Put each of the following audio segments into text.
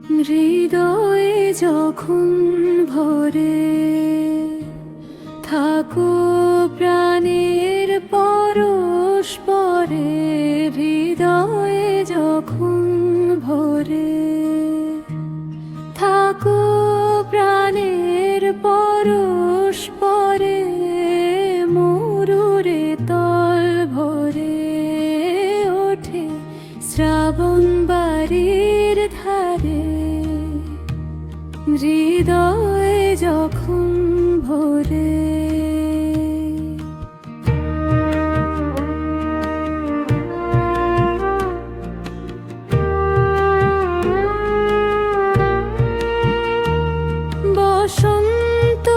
হৃদয়ে যখন ভরে থাকো প্রাণের পরস্পরে, হৃদয়ে যখন ভরে থাকো প্রাণের পরস্পরে, মরুরে তল ভরে ওঠে শ্রাবণ বাড়ির ধারে, হৃদয়ে যখন ভরে। বসন্ত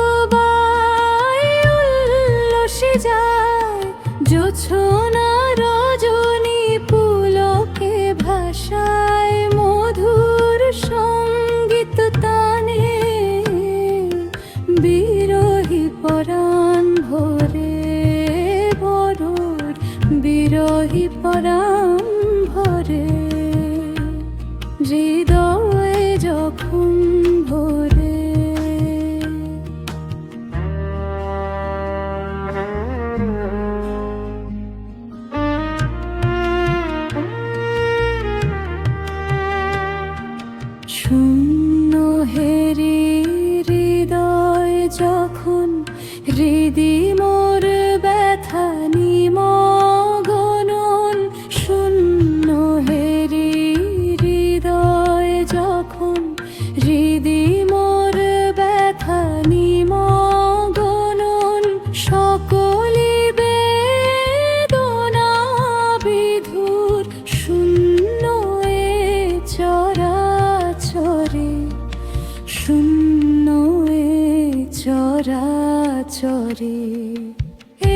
উল্লসে যায়, জোছনা রজনী পুলকে ভাষায়, মধুর সঙ্গীত তানে বিরহী পরাণ ভরে, বরুর বিরহী পরাণ ভরে, হৃদয়ে যখন ভরে। শূন্য হেরি হৃদয় যখন, হৃদি মোর ব্যথা নিমগনন, শূন্য হেরি হৃদয় যখন, হৃদি মোর ব্যথা নিমগনন, সকলি বেদনা বিধুর, শূন্য এ চরাচরে, শূন্য এ চরাচরে।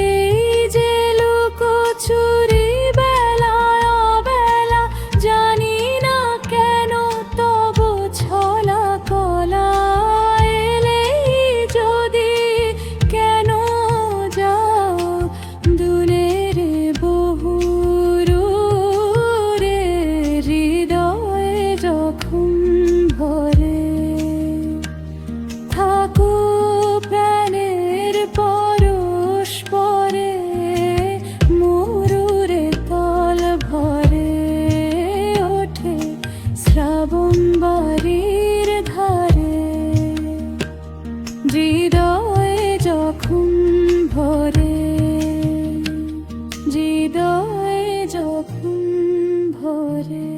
এই যে লুকোচুরি বেলায় অবেলা, জানি না কেন তব ছলা কলা, এলেই যদি কেন যাও দূরের বহুরে, হৃদয়ে যখন ভরে থাকো প্রাণের পরস্পরে, মরুরে তল ভরে ওঠে শ্রাবণ বাড়ির ধারে, হৃদয়ে যখন ভরে, হৃদয়ে যখন ভরে।